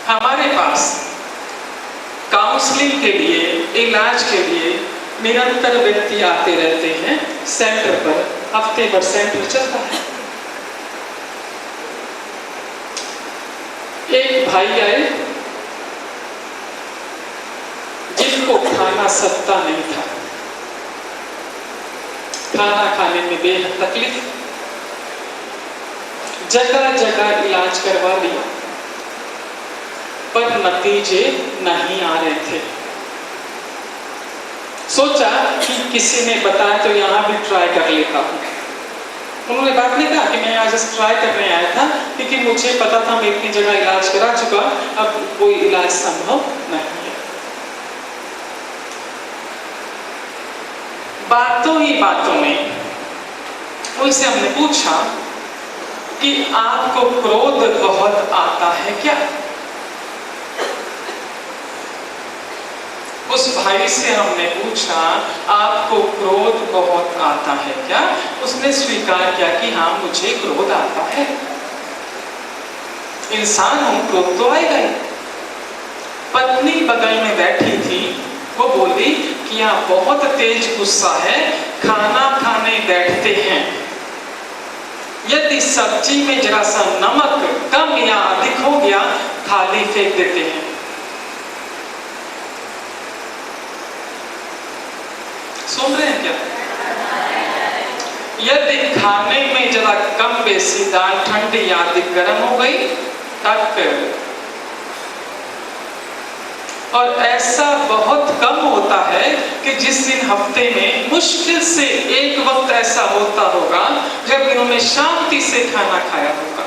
हमारे पास काउंसलिंग के लिए, इलाज के लिए निरंतर व्यक्ति आते रहते हैं सेंटर पर। हफ्ते भर सेंटर चलता है। एक भाई आए जिनको खाना सत्ता नहीं था, खाना खाने में बेहद तकलीफ, जगह जगह इलाज करवा लिया पर नतीजे नहीं आ रहे थे। सोचा कि किसी ने बताया तो यहाँ भी ट्राई कर लेता हूँ। उन्होंने बात नहीं कहा कि मैं आज ट्राई करने आया था, क्योंकि मुझे पता था मैं इतनी जगह इलाज करा चुका, अब कोई इलाज संभव नहीं है। बातों ही बातों में उनसे हमने पूछा कि आपको क्रोध बहुत आता है क्या? उस भाई से हमने पूछा आपको क्रोध बहुत आता है क्या? उसने स्वीकार किया कि हाँ मुझे क्रोध आता है। इंसान हूं, क्रोध तो आएगा ही। पत्नी बगल में बैठी थी, वो बोली कि यहाँ बहुत तेज गुस्सा है, खाना खाने बैठते हैं, यदि सब्जी में जरा सा नमक कम या अधिक हो गया थाली फेंक देते हैं। सुन रहे हैं क्या? यदि खाने में जरा कम बेसी दाल ठंडी या अधिक गर्म हो गई तब, और ऐसा बहुत कम होता है कि जिस दिन हफ्ते में मुश्किल से एक वक्त ऐसा होता होगा जब इन्होंने शांति से खाना खाया होगा।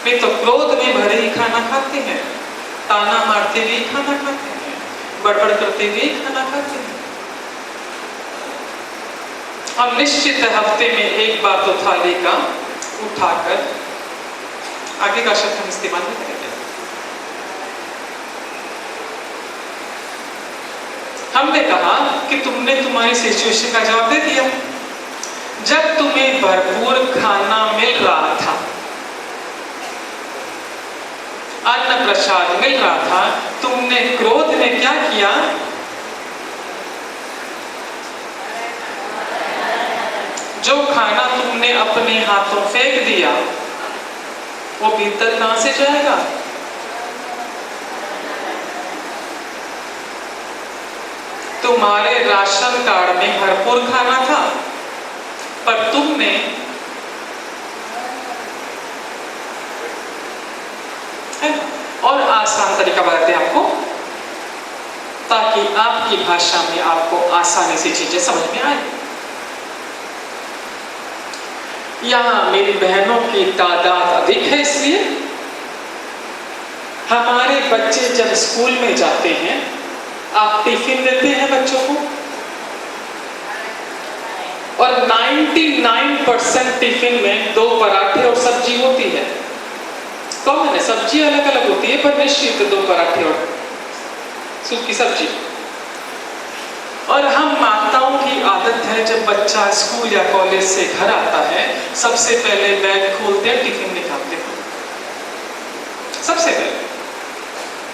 नहीं तो क्रोध में भरे ही खाना खाते हैं, ताना मारते हुए खाना खाते हैं, बड़बड़ करते हुए खाना खाते हैं। हम निश्चित हफ्ते में एक बार तो थाली का उठाकर, आगे का शब्द हम इस्तेमाल नहीं करेंगे। हमने कहा कि तुमने तुम्हारी सिचुएशन का जवाब दे दिया। जब तुम्हें भरपूर खाना मिल रहा था, अन्न प्रसाद मिल रहा था, तुमने क्रोध में क्या किया? जो खाना तुमने अपने हाथों फेंक दिया वो भीतर कहां से जाएगा? तुम्हारे राशन कार्ड में भरपूर खाना था पर तुमने और आसान तरीका बताते हैं आपको ताकि आपकी भाषा में आपको आसानी से चीजें समझ में आए। यहां मेरी बहनों की तादाद अधिक है, इसलिए हमारे बच्चे जब स्कूल में जाते हैं आप टिफिन देते हैं बच्चों को, और 99% टिफिन में 2 पराठे और सब्जी होती है। कॉमन है, सब्जी अलग अलग होती है पर निश्चित 2 पराठे और सूखी सब्जी। और हम माताओं की आदत है जब बच्चा स्कूल या कॉलेज से घर आता है सबसे पहले बैग खोलते हैं, टिफिन निकालते हैं सबसे पहले,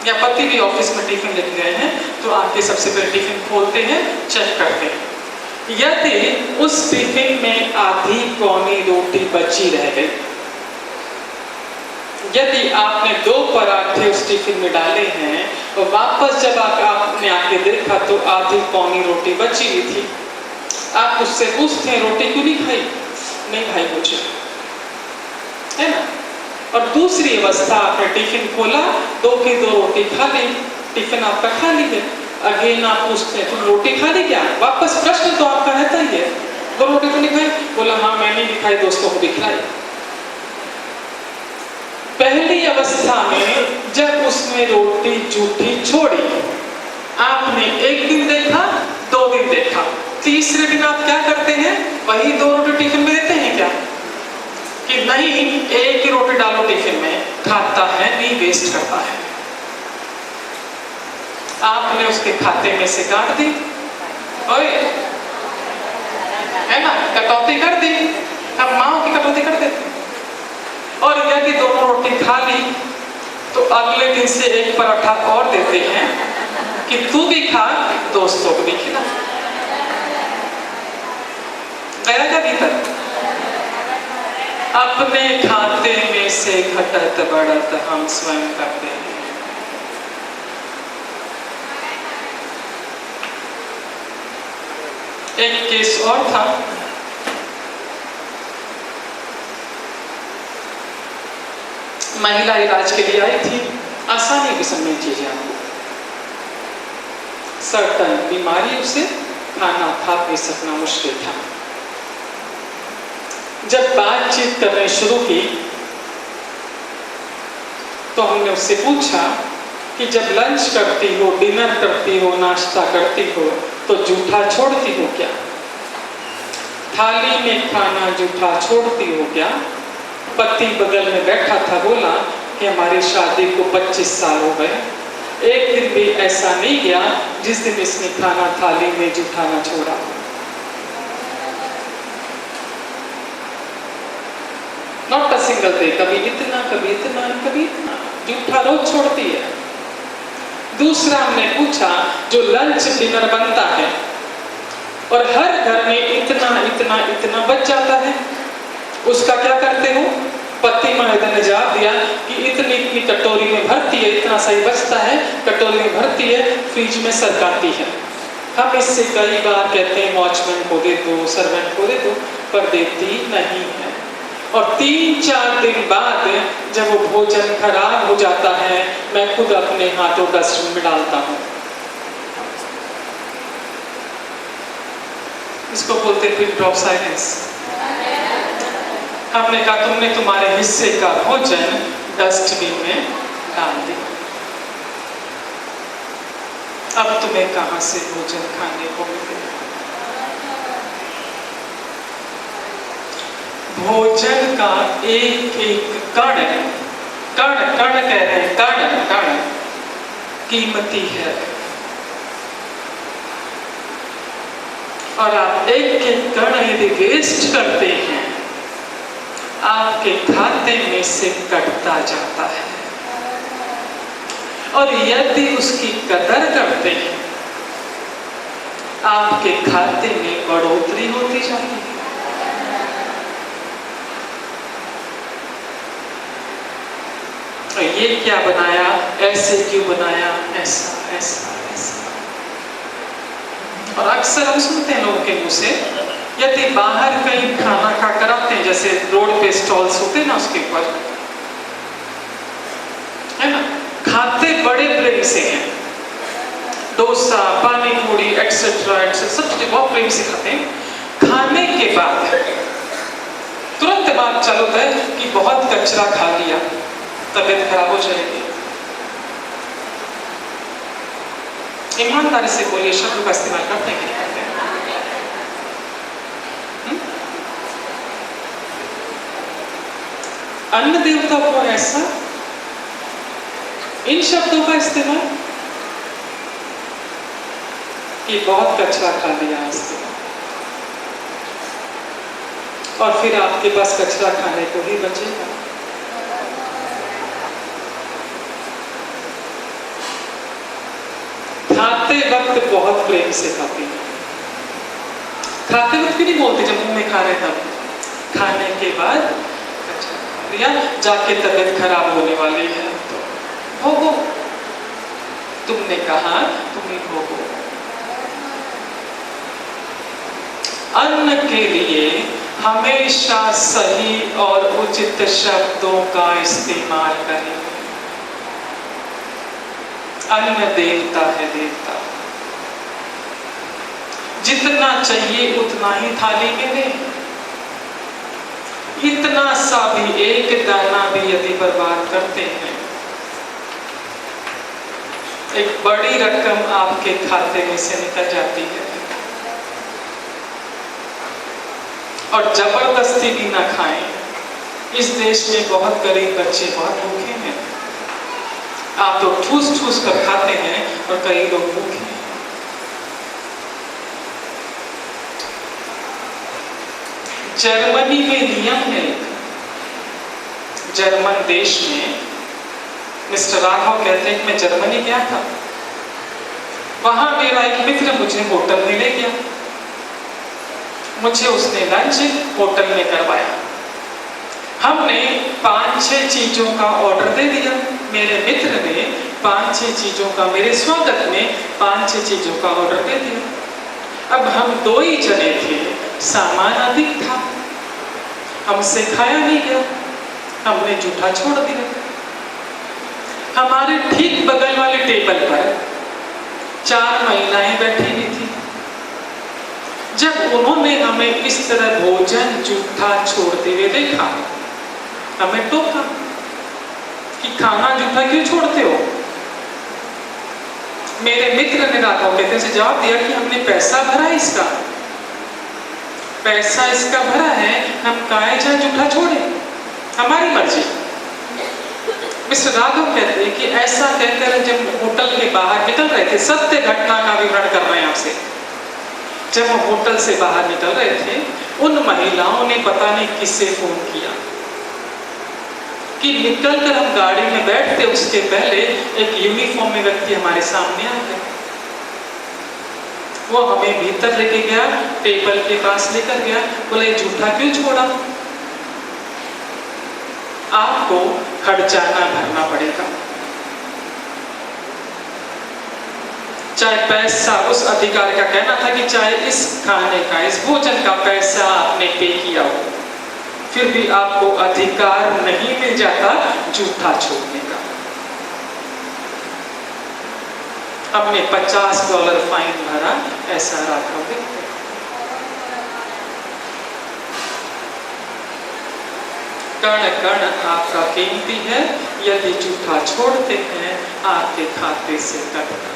या पति भी ऑफिस में टिफिन लेके गए हैं तो आके सबसे पहले टिफिन खोलते हैं, चेक करते हैं। यदि उस टिफिन में आधी पौनी रोटी बची रह गई, यदि आपने 2 पराठे उस टिफिन में डाले हैं तो वापस जब आपने आके देखा तो आधी पौनी रोटी बची हुई थी, आप उससे पूछते हैं रोटी क्यों नहीं खाई? नहीं भाई मुझे, है ना। और दूसरी अवस्था, आपने टिफिन खोला, 2 की 2 रोटी खा ली, टिफिन आपका खा ली है। अगेन आप पूछते हैं तुम रोटी खा ली क्या? वापस प्रश्न तो आपका रहता ही है, 2 रोटी तो नहीं खाई? बोला हाँ मैंने भी खाई, दोस्तों को भी खिलाई। पहली अवस्था में जब उसने रोटी जूठी छोड़ी, आपने 1 दिन देखा, 2 दिन देखा, तीसरे दिन आप क्या करते हैं? वही 2 रोटी टिफिन में देते हैं क्या? कि नहीं, 1 ही रोटी डालो टिफिन में, खाता है नहीं वेस्ट करता है। आपने उसके खाते में से काट दी, ओए है ना, कटौती कर दी। अब माँ की कटौती कर देते। और यदि दोनों रोटी खा ली तो अगले दिन से एक पराठा और देते हैं कि तू भी खा, दोस्तों को भी खिला। गया क्या भीतर? अपने खाते में से घटत बढ़त हम स्वयं करते हैं। एक केस और था, महिला इलाज के लिए आई थी, आसानी की समझ चीजें आपको, सर्टन बीमारी, उसे खाना खा पी सकना मुश्किल था। जब बातचीत करनी शुरू की तो हमने उससे पूछा कि जब लंच करती हो, डिनर करती हो, नाश्ता करती हो तो जूठा छोड़ती हो क्या? थाली में खाना जूठा छोड़ती हो क्या? पति बगल में बैठा था, बोला कि हमारी शादी को 25 साल हो गए, एक दिन भी ऐसा नहीं गया जिस दिन इसने खाना थाली में जूठा ना छोड़ा। नॉट अ सिंगल डे, कभी इतना कभी इतना कभी इतना, जूठा रोज छोड़ती है। दूसरा हमने पूछा, जो लंच डिनर बनता है और हर घर में इतना इतना इतना बच जाता है, उसका क्या करते हो? पति महोदय ने जवाब दिया कि इतनी इतनी कटोरी में भरती है, इतना सही बचता है, कटोरी में भरती है, फ्रिज में सरकाती है। हम इससे कई बार कहते हैं वॉचमैन को दे दो, सर्वेंट को दे दो, पर देती नहीं है। और 3-4 दिन बाद जब वो भोजन खराब हो जाता है, मैं खुद अपने हाथों डस्टबिन में डालता हूँ। इसको बोलते हैं पिन ऑफ साइलेंस। हमने कहा तुमने तुम्हारे हिस्से का भोजन डस्टबिन में डाल दिया, अब तुम्हें कहां से भोजन खाने को मिलेगा? भोजन का एक एक कण कण कण कह रहे हैं, कण कण कीमती है। और आप एक एक कण यदि वेस्ट करते हैं, आपके खाते में से कटता जाता है। और यदि उसकी कदर करते हैं, आपके खाते में बढ़ोतरी होती जाती है। तो ये क्या बनाया, ऐसे क्यों बनाया, ऐसा ऐसा ऐसा। और अक्सर हम सुनते हैं लोगों के मुंह से, यदि बाहर कहीं खाना खा कर आते हैं, जैसे रोड पे स्टॉल्स होते हैं ना, उसके ऊपर है ना, खाते बड़े प्रेम से हैं, डोसा, पानी पूरी एक्सेट्रा एक्सेट्रा सब चीजें बहुत प्रेम से खाते हैं। खाने के बाद तुरंत बात चालू है कि बहुत कचरा खा लिया, तबीयत खराब हो जाएगी। ईमानदारी से बोलिए, शब्द का इस्तेमाल करते हैं कि नहीं करते हैं? अन्न देवता को ऐसा इन शब्दों का इस्तेमाल कि बहुत कचरा खा लिया इसने, और फिर आपके पास कचरा खाने को ही बचेगा। खाते वक्त बहुत प्रेम से खाती है, खाते वक्त भी नहीं बोलते, जब मुंह में खा रहे तब, खाने के बाद या जाके तबीयत खराब होने वाली है तो भोगो, तुमने कहा तुम्हें भोगो। अन्न के लिए हमेशा सही और उचित शब्दों का इस्तेमाल करें। अन्न देवता है, देवता, जितना चाहिए उतना ही थाली में दें। इतना सा भी, एक दाना भी यदि बर्बाद करते हैं, एक बड़ी रकम आपके खाते में से निकल जाती है। और जबरदस्ती भी ना खाएं। इस देश में बहुत गरीब बच्चे बहुत भूखे हैं। आप तो ठूस ठूस कर खाते हैं और कई लोग भूखे हैं। जर्मनी में नियम है, जर्मन देश में मिस्टर राघव कहते हैं कि मैं जर्मनी गया था, वहां मेरा एक मित्र मुझे होटल में ले गया, मुझे उसने लंच होटल में करवाया। हमने 5-6 चीजों का ऑर्डर दे दिया। मेरे मित्र ने 5-6 चीजों का, मेरे स्वागत में 5-6 चीजों का ऑर्डर दे दिया। अब हम 2 ही जने थे, सामान अधिक था, हमसे खाया नहीं गया, हमने जूठा छोड़ दिया। हमारे ठीक बगल वाले टेबल पर 4 महिलाएं बैठी हुई थी। जब उन्होंने हमें इस तरह भोजन जूठा छोड़ते हुए देखा, हमें टोका कि खाना जूठा क्यों छोड़ते हो। मेरे मित्र ने राघव कहते से जवाब दिया कि हमने पैसा भरा इसका, पैसा इसका भरा है, हम काहे चाहे जूठा छोड़े, हमारी मर्जी। मिस्टर राघव कहते हैं कि ऐसा कहकर जब होटल के बाहर निकल रहे थे, सत्य घटना का विवरण कर रहे हैं आपसे, जब हम होटल से बाहर निकल रहे थे, उन महिलाओं ने पता नहीं किससे फोन किया कि निकलकर हम गाड़ी में बैठते उसके पहले एक यूनिफॉर्म में व्यक्ति हमारे सामने आ गया। वो हमें भीतर लेके गया, टेबल के पास लेकर गया, बोले जूठा क्यों छोड़ा, आपको खर्चाना भरना पड़ेगा। चाहे पैसा, उस अधिकारी का कहना था कि चाहे इस खाने का, इस भोजन का पैसा आपने पे किया हो, फिर भी आपको अधिकार नहीं मिल जाता जूठा छोड़ने का। हमने $50 फाइन भरा, ऐसा राघव देखते। कण कण आपका कीमती है, यदि जूठा छोड़ते हैं आपके खाते से कटता है,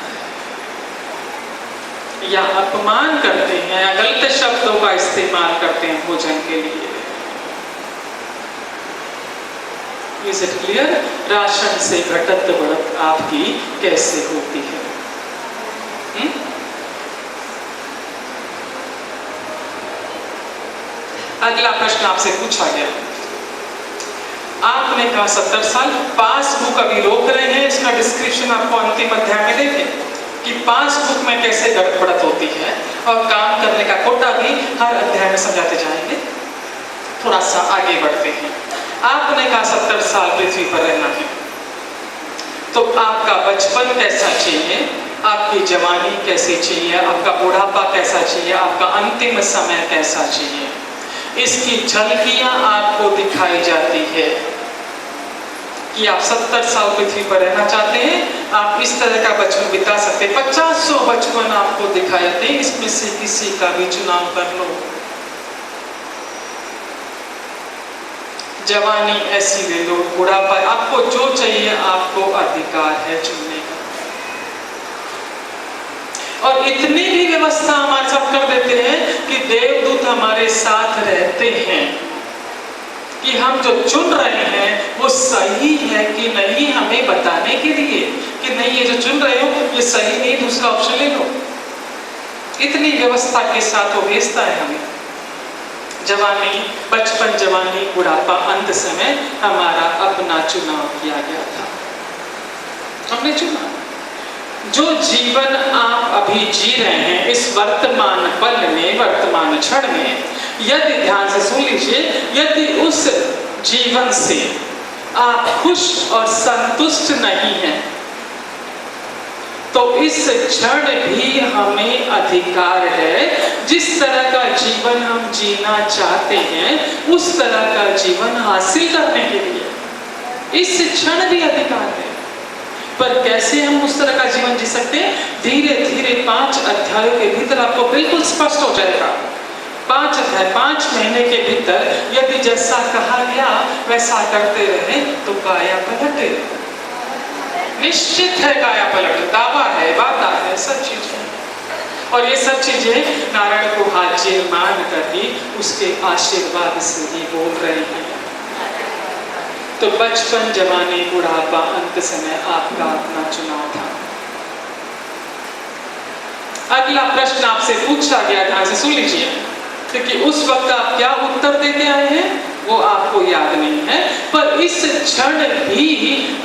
या अपमान करते हैं या गलत शब्दों का इस्तेमाल करते हैं भोजन के लिए। Is it clear? राशन से घटत बढ़त आपकी कैसे होती है? अगला प्रश्न आपसे पूछा गया, आपने कहा 70 साल, पासबुक अभी रोक रहे हैं, इसका डिस्क्रिप्शन आपको अंतिम अध्याय में देखें कि पासबुक में कैसे गड़बड़त होती है, और काम करने का कोटा भी हर अध्याय में समझाते जाएंगे। थोड़ा सा आगे बढ़ते हैं। आपने कहा 70 साल पृथ्वी पर रहना है, तो आपका बचपन कैसा चाहिए, आपकी जवानी कैसी चाहिए, आपका बुढ़ापा कैसा चाहिए, आपका अंतिम समय कैसा चाहिए, इसकी झलकियां आपको दिखाई जाती है कि आप 70 साल पृथ्वी पर रहना चाहते हैं, आप इस तरह का बचपन बिता सकते हैं। 50 बचपन आपको दिखाए जाते हैं, इसमें से किसी का भी चुनाव कर लो। जवानी ऐसी ले लो, बुढ़ापा, आपको जो चाहिए, आपको अधिकार है चुनने का। और इतनी भी व्यवस्था हमारे साथ कर देते हैं कि देवदूत हमारे साथ रहते हैं कि हम जो चुन रहे हैं वो सही है कि नहीं, हमें बताने के लिए कि नहीं ये जो चुन रहे हो ये सही नहीं, दूसरा ऑप्शन ले लो। इतनी व्यवस्था के साथ वो भेजता है हमें। जवानी, बचपन, जवानी, बुढ़ापा, अंत समय हमारा अपना चुनाव किया गया था, हमने चुना। जो जीवन आप अभी जी रहे हैं इस वर्तमान पल में, वर्तमान क्षण में, यदि ध्यान से सुन लीजिए, यदि उस जीवन से आप खुश और संतुष्ट नहीं हैं, तो इस क्षण भी हमें अधिकार है जिस तरह का जीवन हम जीना चाहते हैं उस तरह का जीवन हासिल करने के लिए इस क्षण भी अधिकार है। पर कैसे हम उस तरह का जीवन जी सकते हैं? धीरे धीरे 5 अध्यायों के भीतर आपको बिल्कुल स्पष्ट हो जाएगा। 5 अध्याय, 5 महीने के भीतर यदि जैसा कहा गया वैसा करते रहे तो काया पलटे। निश्चित है काया पलट, दावा है, वादा है, सब चीजें। और ये सब चीजें नारायण को हाजिर मान कर ही उसके आशीर्वाद से ही बोल रहे हैं। तो बचपन, जवानी, बुढ़ापा, अंत समय आपका अपना चुनाव था। अगला प्रश्न आपसे पूछा गया, ध्यान से सुन लीजिए, क्योंकि उस वक्त आप क्या उत्तर देके आए हैं वो आपको याद नहीं है, पर इस क्षण भी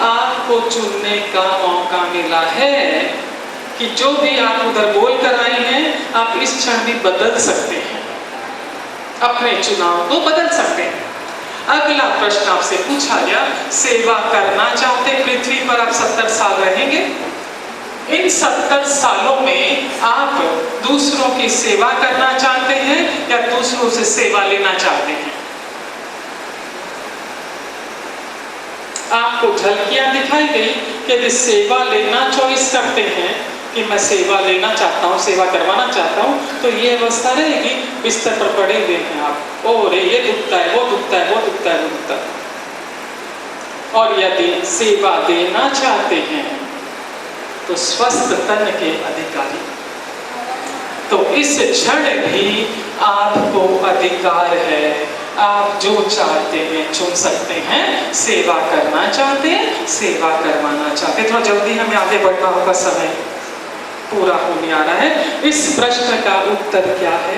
आप आपको चुनने का मौका मिला है कि जो भी आप उधर बोल कर आई हैं, आप इस क्षण भी बदल सकते हैं, अपने चुनाव को बदल सकते हैं। अगला प्रश्न आपसे पूछा गया, सेवा करना चाहते पृथ्वी पर आप 70 साल रहेंगे। इन 70 सालों में आप दूसरों की सेवा करना चाहते हैं या दूसरों से सेवा लेना चाहते हैं? आपको झलकियां दिखाई गई कि यदि सेवा लेना चॉइस करते हैं कि मैं सेवा लेना चाहता हूँ, सेवा करवाना चाहता हूँ, तो ये अवस्था रहेगी, बिस्तर पर पड़े हुए हैं आप, ओ रे ये दुखता है, वो दुखता है, वो दुखता है, वो दुखता है। और यदि सेवा देना चाहते हैं तो स्वस्थ तन के अधिकारी, तो इस क्षण भी आपको अधिकार है, आप जो चाहते हैं चुन सकते हैं। सेवा करना चाहते हैं, सेवा करवाना चाहते हैं। थोड़ा जल्दी हमें आगे बढ़ना होगा, समय पूरा होने आ रहा है। इस प्रश्न का उत्तर क्या है?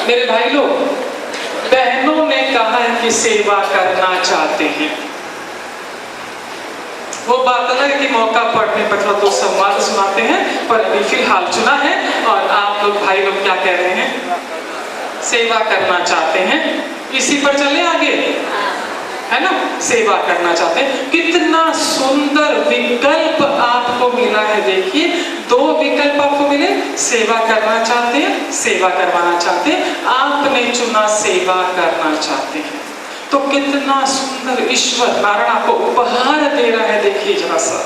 मेरे भाई लोग, बहनों ने कहा है कि सेवा करना चाहते हैं। वो बात अलग है कि मौका पड़ने पर थोड़ा दो संवाद सुनाते हैं, पर अभी फिलहाल चुना है। और आप लोग भाई लोग क्या कह रहे हैं? सेवा करना चाहते हैं। इसी पर चले आगे, है ना? सेवा करना चाहते हैं। कितना सुंदर विकल्प आपको मिला है। देखिए, दो विकल्प आपको मिले, सेवा करना चाहते हैं, सेवा करवाना चाहते हैं। आपने चुना सेवा करना चाहते हैं, तो कितना सुंदर ईश्वर नारायण आपको उपहार दे रहा है। देखिए जरा सा,